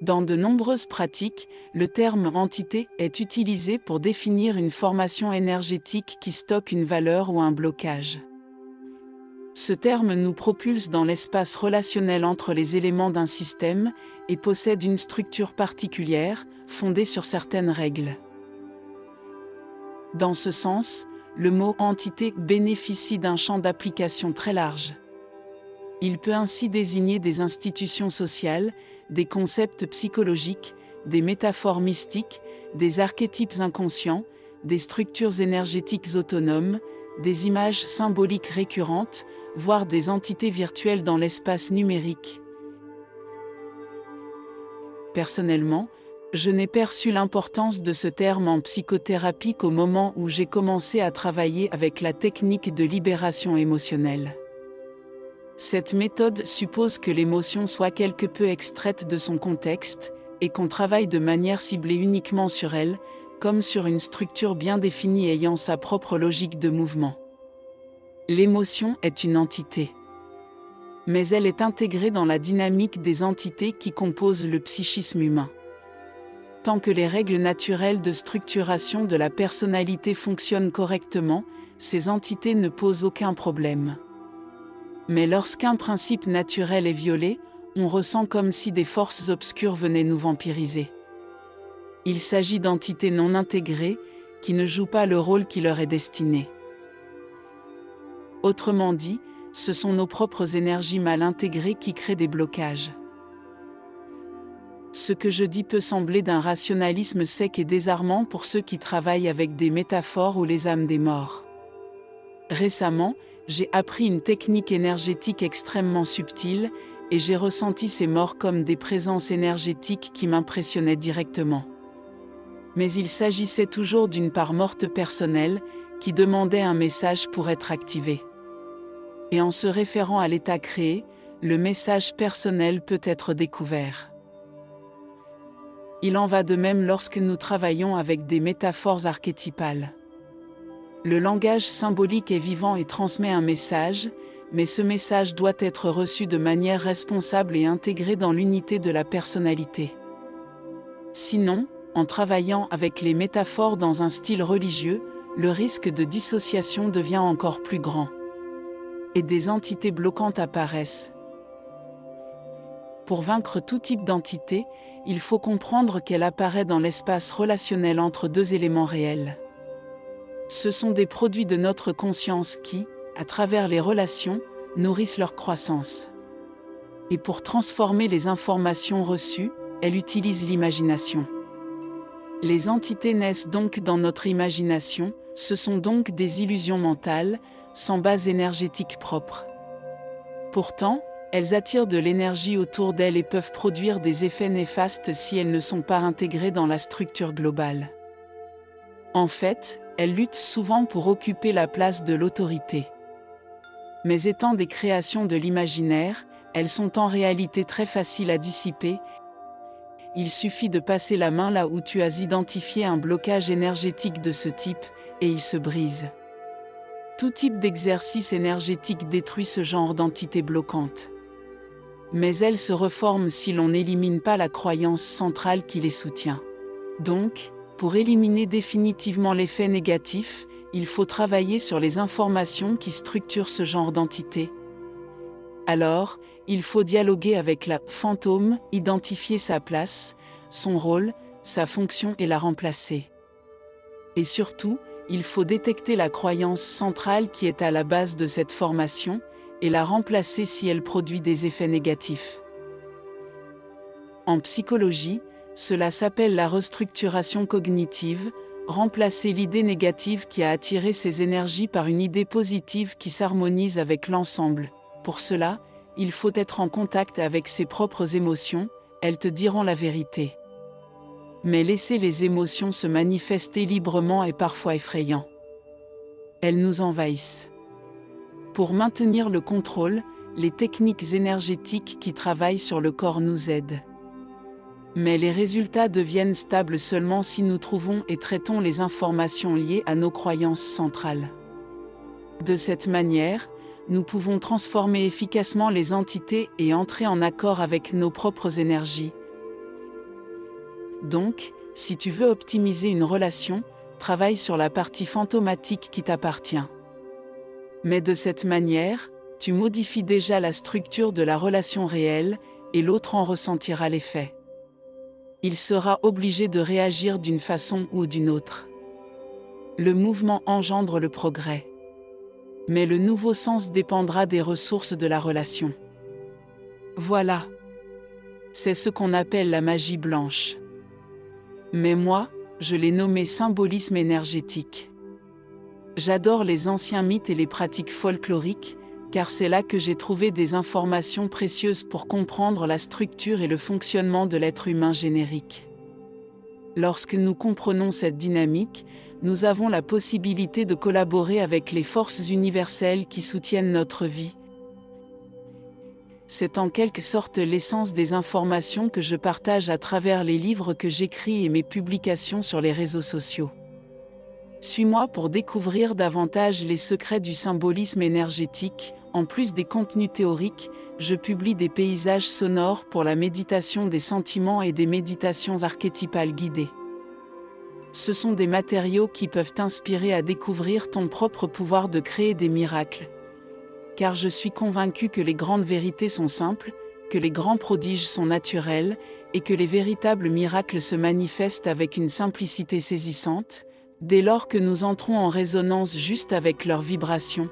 Dans de nombreuses pratiques, le terme entité est utilisé pour définir une formation énergétique qui stocke une valeur ou un blocage. Ce terme nous propulse dans l'espace relationnel entre les éléments d'un système et possède une structure particulière, fondée sur certaines règles. Dans ce sens, le mot entité bénéficie d'un champ d'application très large. Il peut ainsi désigner des institutions sociales, des concepts psychologiques, des métaphores mystiques, des archétypes inconscients, des structures énergétiques autonomes, des images symboliques récurrentes, voire des entités virtuelles dans l'espace numérique. Personnellement, je n'ai perçu l'importance de ce terme en psychothérapie qu'au moment où j'ai commencé à travailler avec la technique de libération émotionnelle. Cette méthode suppose que l'émotion soit quelque peu extraite de son contexte, et qu'on travaille de manière ciblée uniquement sur elle, comme sur une structure bien définie ayant sa propre logique de mouvement. L'émotion est une entité. Mais elle est intégrée dans la dynamique des entités qui composent le psychisme humain. Tant que les règles naturelles de structuration de la personnalité fonctionnent correctement, ces entités ne posent aucun problème. Mais lorsqu'un principe naturel est violé, on ressent comme si des forces obscures venaient nous vampiriser. Il s'agit d'entités non intégrées, qui ne jouent pas le rôle qui leur est destiné. Autrement dit, ce sont nos propres énergies mal intégrées qui créent des blocages. Ce que je dis peut sembler d'un rationalisme sec et désarmant pour ceux qui travaillent avec des métaphores ou les âmes des morts. Récemment, j'ai appris une technique énergétique extrêmement subtile, et j'ai ressenti ces morts comme des présences énergétiques qui m'impressionnaient directement. Mais il s'agissait toujours d'une part morte personnelle, qui demandait un message pour être activée. Et en se référant à l'état créé, le message personnel peut être découvert. Il en va de même lorsque nous travaillons avec des métaphores archétypales. Le langage symbolique est vivant et transmet un message, mais ce message doit être reçu de manière responsable et intégré dans l'unité de la personnalité. Sinon, en travaillant avec les métaphores dans un style religieux, le risque de dissociation devient encore plus grand. Et des entités bloquantes apparaissent. Pour vaincre tout type d'entité, il faut comprendre qu'elle apparaît dans l'espace relationnel entre deux éléments réels. Ce sont des produits de notre conscience qui, à travers les relations, nourrissent leur croissance. Et pour transformer les informations reçues, elle utilise l'imagination. Les entités naissent donc dans notre imagination, ce sont donc des illusions mentales, sans base énergétique propre. Pourtant, elles attirent de l'énergie autour d'elles et peuvent produire des effets néfastes si elles ne sont pas intégrées dans la structure globale. En fait, elles luttent souvent pour occuper la place de l'autorité. Mais étant des créations de l'imaginaire, elles sont en réalité très faciles à dissiper. Il suffit de passer la main là où tu as identifié un blocage énergétique de ce type, et il se brise. Tout type d'exercice énergétique détruit ce genre d'entité bloquante. Mais elles se reforment si l'on n'élimine pas la croyance centrale qui les soutient. Donc, pour éliminer définitivement l'effet négatif, il faut travailler sur les informations qui structurent ce genre d'entité. Alors, il faut dialoguer avec la fantôme, identifier sa place, son rôle, sa fonction et la remplacer. Et surtout, il faut détecter la croyance centrale qui est à la base de cette formation, et la remplacer si elle produit des effets négatifs. En psychologie, cela s'appelle la restructuration cognitive, remplacer l'idée négative qui a attiré ces énergies par une idée positive qui s'harmonise avec l'ensemble. Pour cela, il faut être en contact avec ses propres émotions, elles te diront la vérité. Mais laisser les émotions se manifester librement est parfois effrayant. Elles nous envahissent. Pour maintenir le contrôle, les techniques énergétiques qui travaillent sur le corps nous aident. Mais les résultats deviennent stables seulement si nous trouvons et traitons les informations liées à nos croyances centrales. De cette manière, nous pouvons transformer efficacement les entités et entrer en accord avec nos propres énergies. Donc, si tu veux optimiser une relation, travaille sur la partie fantomatique qui t'appartient. Mais de cette manière, tu modifies déjà la structure de la relation réelle, et l'autre en ressentira l'effet. Il sera obligé de réagir d'une façon ou d'une autre. Le mouvement engendre le progrès. Mais le nouveau sens dépendra des ressources de la relation. Voilà. C'est ce qu'on appelle la magie blanche. Mais moi, je l'ai nommé symbolisme énergétique. J'adore les anciens mythes et les pratiques folkloriques, car c'est là que j'ai trouvé des informations précieuses pour comprendre la structure et le fonctionnement de l'être humain générique. Lorsque nous comprenons cette dynamique, nous avons la possibilité de collaborer avec les forces universelles qui soutiennent notre vie. C'est en quelque sorte l'essence des informations que je partage à travers les livres que j'écris et mes publications sur les réseaux sociaux. Suis-moi pour découvrir davantage les secrets du symbolisme énergétique. En plus des contenus théoriques, je publie des paysages sonores pour la méditation des sentiments et des méditations archétypales guidées. Ce sont des matériaux qui peuvent t'inspirer à découvrir ton propre pouvoir de créer des miracles. Car je suis convaincu que les grandes vérités sont simples, que les grands prodiges sont naturels, et que les véritables miracles se manifestent avec une simplicité saisissante, dès lors que nous entrons en résonance juste avec leurs vibrations.